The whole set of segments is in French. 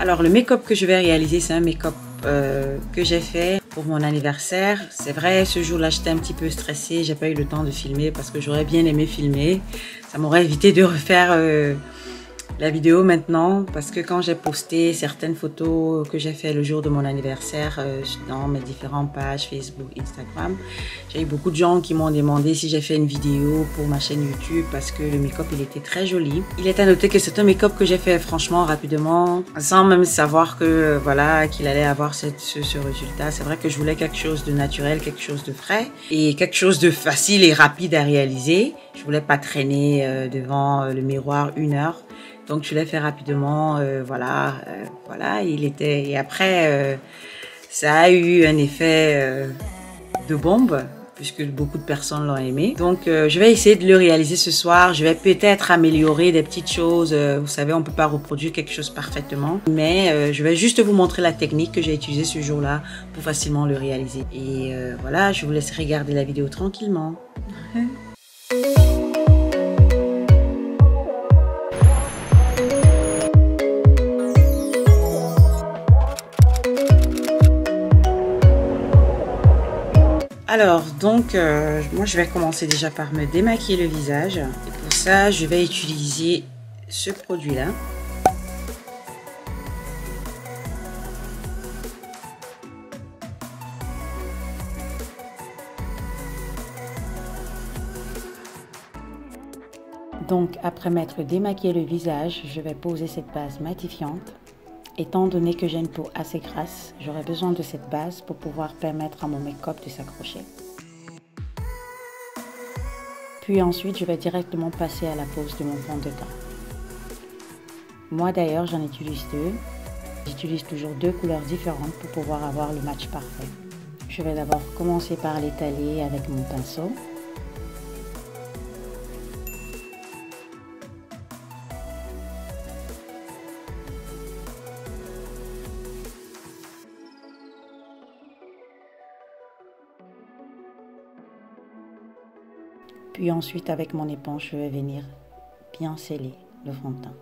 Alors le make-up que je vais réaliser, c'est un make-up que j'ai fait pour mon anniversaire. C'est vrai, ce jour-là, j'étais un petit peu stressée. J'ai pas eu le temps de filmer parce que j'aurais bien aimé filmer. Ça m'aurait évité de refaire la vidéo maintenant, parce que quand j'ai posté certaines photos que j'ai fait le jour de mon anniversaire dans mes différentes pages Facebook, Instagram, j'ai eu beaucoup de gens qui m'ont demandé si j'ai fait une vidéo pour ma chaîne YouTube parce que le make-up il était très joli. Il est à noter que c'est un make-up que j'ai fait franchement rapidement, sans même savoir que voilà qu'il allait avoir ce résultat. C'est vrai que je voulais quelque chose de naturel, quelque chose de frais et quelque chose de facile et rapide à réaliser. Je voulais pas traîner devant le miroir 1 heure. Donc je l'ai fait rapidement, voilà, il était, et après ça a eu un effet de bombe puisque beaucoup de personnes l'ont aimé. Donc je vais essayer de le réaliser ce soir. Je vais peut-être améliorer des petites choses. Vous savez, on peut pas reproduire quelque chose parfaitement, mais je vais juste vous montrer la technique que j'ai utilisée ce jour-là pour facilement le réaliser. Et voilà, je vous laisse regarder la vidéo tranquillement. Alors, donc, moi, je vais commencer déjà par me démaquiller le visage. Et pour ça, je vais utiliser ce produit-là. Donc, après m'être démaquillé le visage, je vais poser cette base matifiante. Étant donné que j'ai une peau assez grasse, j'aurai besoin de cette base pour pouvoir permettre à mon make-up de s'accrocher. Puis ensuite, je vais directement passer à la pose de mon fond de teint. Moi d'ailleurs, j'en utilise 2. J'utilise toujours 2 couleurs différentes pour pouvoir avoir le match parfait. Je vais d'abord commencer par l'étaler avec mon pinceau. Puis ensuite, avec mon éponge, je vais venir bien sceller le fond de teint.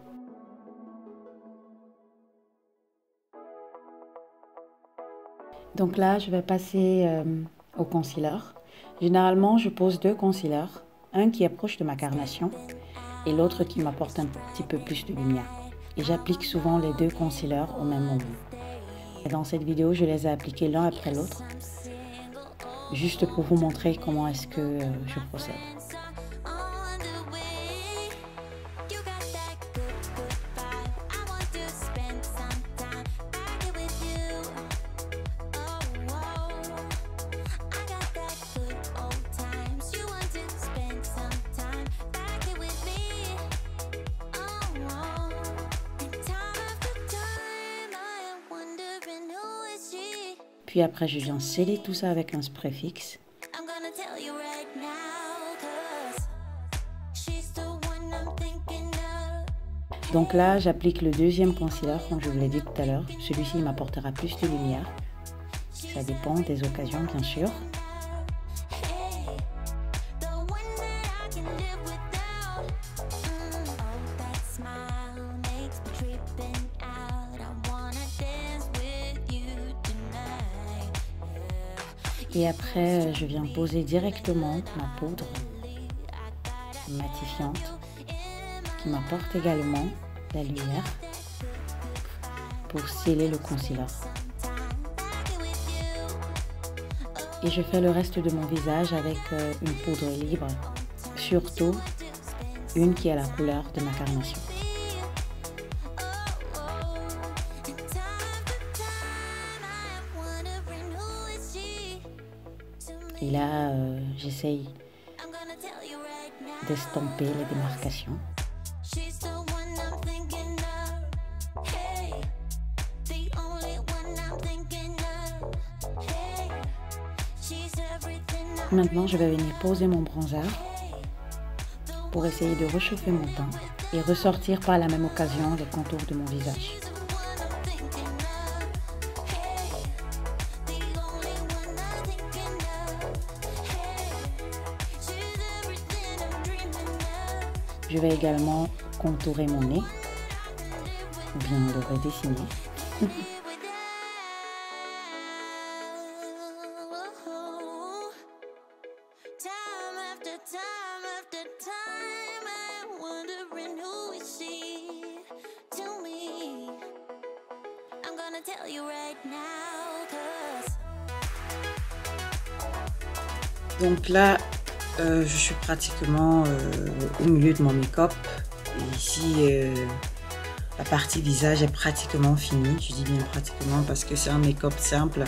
Donc là, je vais passer au concealer. Généralement, je pose 2 concealers. Un qui est proche de ma carnation et l'autre qui m'apporte un petit peu plus de lumière. Et j'applique souvent les 2 concealers au même moment. Et dans cette vidéo, je les ai appliqués l'un après l'autre, juste pour vous montrer comment est-ce que je procède. Puis après, je viens sceller tout ça avec un spray fixe. Donc là, j'applique le 2e concealer, comme je vous l'ai dit tout à l'heure. Celui-ci m'apportera plus de lumière. Ça dépend des occasions, bien sûr. Et après, je viens poser directement ma poudre matifiante qui m'apporte également la lumière pour sceller le concealer. Et je fais le reste de mon visage avec une poudre libre, surtout une qui a la couleur de ma carnation. Et là, j'essaye d'estomper les démarcations. Maintenant, je vais venir poser mon bronzer pour essayer de réchauffer mon teint et ressortir par la même occasion les contours de mon visage. Je vais également contourer mon nez, ou bien le redessiner. Donc là, je suis pratiquement au milieu de mon make-up. Ici, la partie visage est pratiquement finie. Je dis bien pratiquement parce que c'est un make-up simple.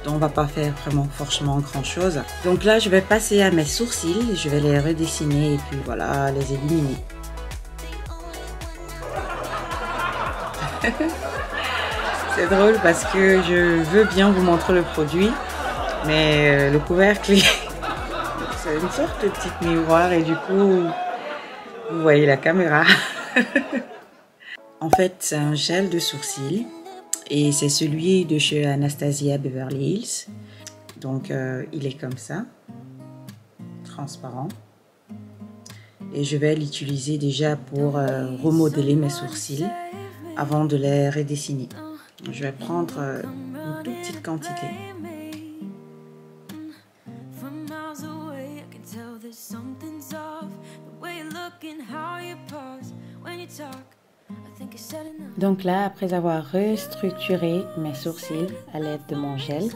Donc on va pas faire vraiment forcément grand chose. Donc là, je vais passer à mes sourcils. Je vais les redessiner et puis voilà, les éliminer. C'est drôle parce que je veux bien vous montrer le produit. Mais le couvercle, c'est une sorte de petit miroir et du coup, vous voyez la caméra. En fait, c'est un gel de sourcils et c'est celui de chez Anastasia Beverly Hills. Donc, il est comme ça, transparent. Et je vais l'utiliser déjà pour remodeler mes sourcils avant de les redessiner. Je vais prendre une toute petite quantité. Donc là, après avoir restructuré mes sourcils à l'aide de mon gel,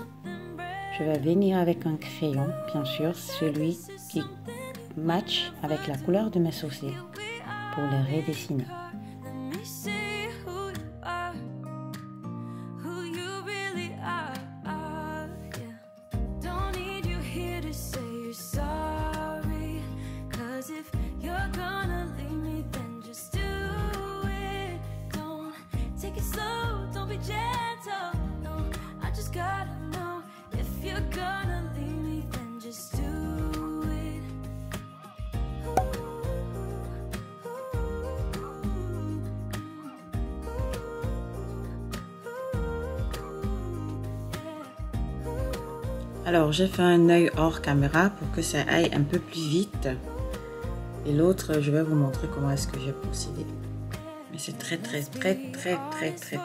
je vais venir avec un crayon, bien sûr, celui qui match avec la couleur de mes sourcils pour les redessiner. Alors, j'ai fait un œil hors caméra pour que ça aille un peu plus vite. Et l'autre, je vais vous montrer comment est-ce que j'ai procédé. Mais c'est très facile.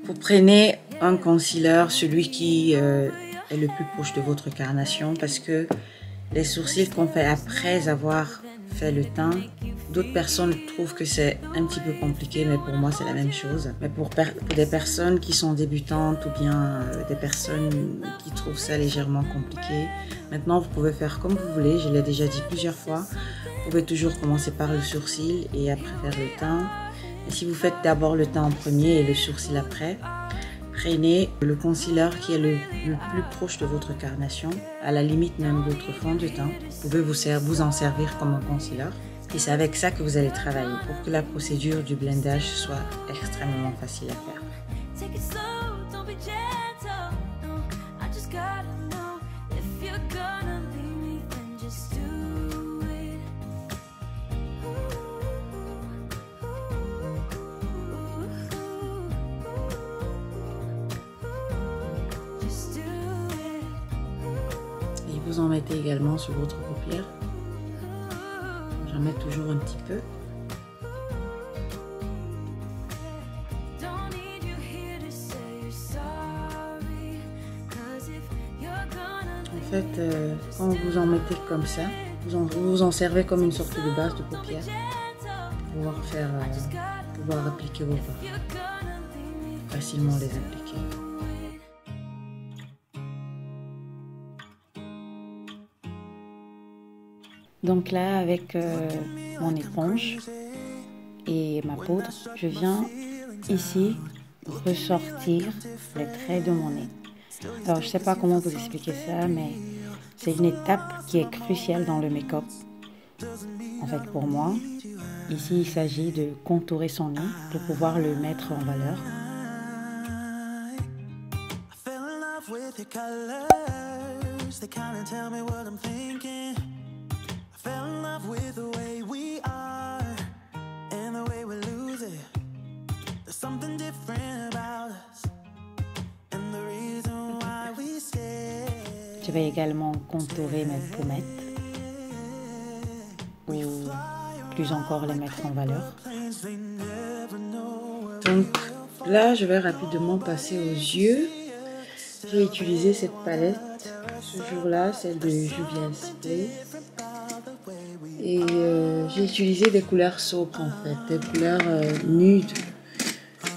Vous prenez un concealer, celui qui est le plus proche de votre carnation, parce que les sourcils qu'on fait après avoir fait le teint, d'autres personnes trouvent que c'est un petit peu compliqué, mais pour moi c'est la même chose. Mais pour des personnes qui sont débutantes ou bien des personnes qui trouvent ça légèrement compliqué, maintenant vous pouvez faire comme vous voulez, je l'ai déjà dit plusieurs fois. Vous pouvez toujours commencer par le sourcil et après faire le teint. Et si vous faites d'abord le teint en premier et le sourcil après, prenez le concealer qui est le plus proche de votre carnation, à la limite même de votre fond de teint. Vous pouvez vous en servir comme un concealer. Et c'est avec ça que vous allez travailler pour que la procédure du blendage soit extrêmement facile à faire. Et vous en mettez également sur votre paupière. J'en mets toujours un petit peu. En fait, quand vous en mettez comme ça, vous en servez comme une sorte de base de paupière pour pouvoir appliquer vos fards. Facilement les appliquer. Donc là, avec mon éponge et ma poudre, je viens ici ressortir les traits de mon nez. Alors, je ne sais pas comment vous expliquer ça, mais c'est une étape qui est cruciale dans le make-up. En fait, pour moi, ici, il s'agit de contourer son nez pour pouvoir le mettre en valeur. Je vais également contourer mes pommettes ou plus encore les mettre en valeur. Donc Là, je vais rapidement passer aux yeux. J'ai utilisé cette palette ce jour-là, celle de Juvia's Place. Et j'ai utilisé des couleurs sobre en fait, des couleurs nudes.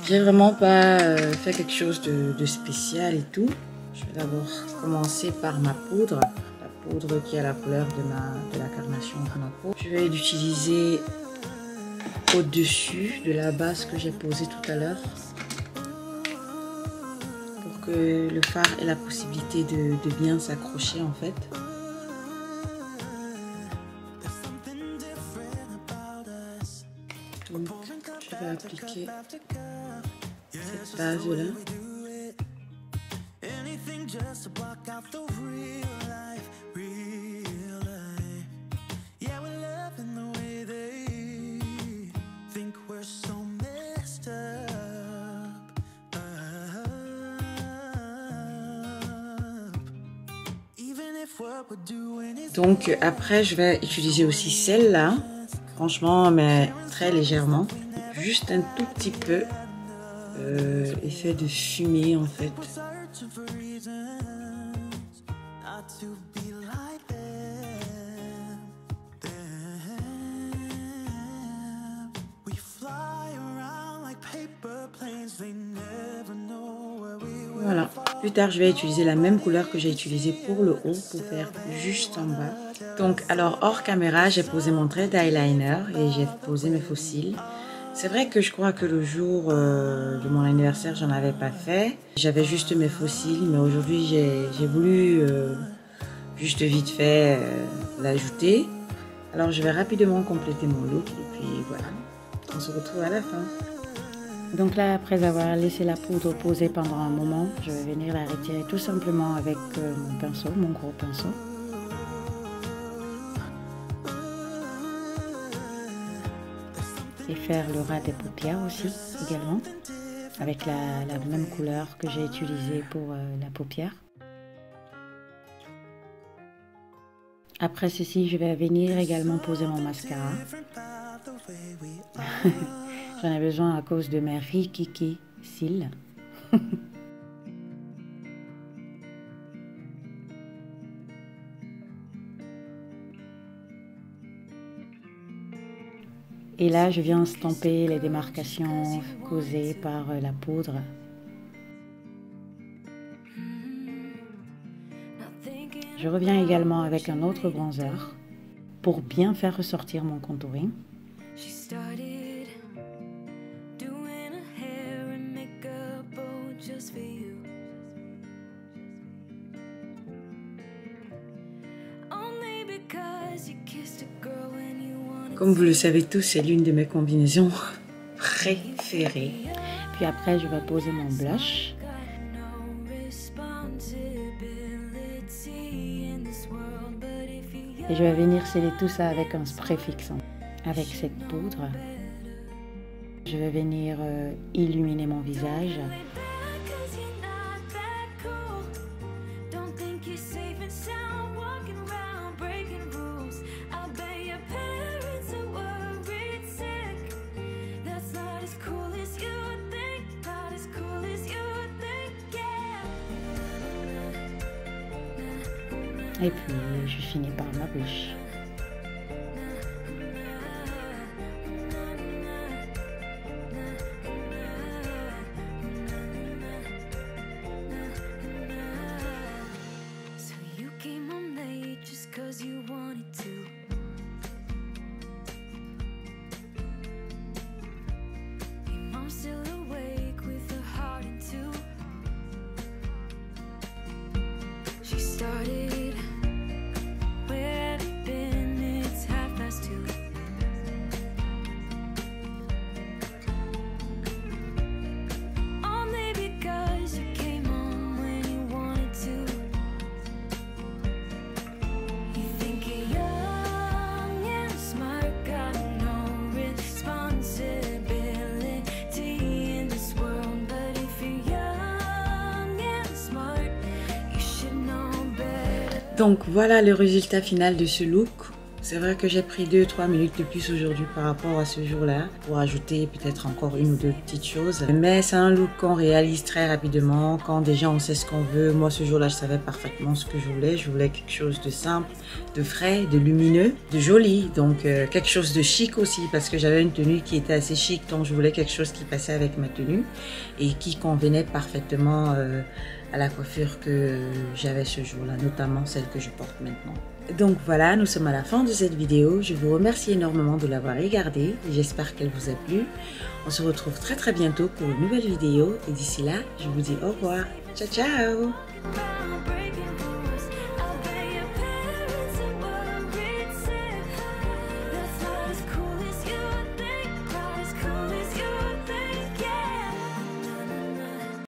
J'ai vraiment pas fait quelque chose de spécial et tout. Je vais d'abord commencer par ma poudre. La poudre qui a la couleur de la carnation de ma peau. Je vais l'utiliser au-dessus de la base que j'ai posée tout à l'heure. Pour que le fard ait la possibilité de bien s'accrocher en fait. Donc, je vais appliquer cette base-là. Donc après je vais utiliser aussi celle-là, franchement mais très légèrement, juste un tout petit peu, effet de fumée en fait. Voilà, plus tard je vais utiliser la même couleur que j'ai utilisée pour le haut pour faire juste en bas. Donc alors hors caméra j'ai posé mon trait d'eyeliner et j'ai posé mes faux cils. C'est vrai que je crois que le jour de mon anniversaire j'en avais pas fait. J'avais juste mes faux cils mais aujourd'hui j'ai voulu juste vite fait l'ajouter. Alors je vais rapidement compléter mon look et puis voilà, on se retrouve à la fin. Donc là, après avoir laissé la poudre poser pendant un moment, je vais venir la retirer tout simplement avec mon pinceau, mon gros pinceau. Et faire le ras des paupières aussi, également, avec la même couleur que j'ai utilisée pour la paupière. Après ceci, je vais venir également poser mon mascara. J'en ai besoin à cause de mes rikiki cils. Et là, je viens stamper les démarcations causées par la poudre. Je reviens également avec un autre bronzer pour bien faire ressortir mon contouring. Comme vous le savez tous, c'est l'une de mes combinaisons préférées. Puis après, je vais poser mon blush. Et je vais venir sceller tout ça avec un spray fixant. Avec cette poudre, je vais venir illuminer mon visage. Et puis, je finis par ma bouche. Donc voilà le résultat final de ce look. C'est vrai que j'ai pris 2-3 minutes de plus aujourd'hui par rapport à ce jour-là pour ajouter peut-être encore une ou deux petites choses. Mais c'est un look qu'on réalise très rapidement quand déjà on sait ce qu'on veut. Moi ce jour-là je savais parfaitement ce que je voulais. Je voulais quelque chose de simple, de frais, de lumineux, de joli. Donc quelque chose de chic aussi parce que j'avais une tenue qui était assez chic. Donc je voulais quelque chose qui passait avec ma tenue et qui convenait parfaitement à la coiffure que j'avais ce jour-là, notamment celle que je porte maintenant. Donc voilà, nous sommes à la fin de cette vidéo. Je vous remercie énormément de l'avoir regardée. J'espère qu'elle vous a plu. On se retrouve très très bientôt pour une nouvelle vidéo. Et d'ici là, je vous dis au revoir. Ciao ciao!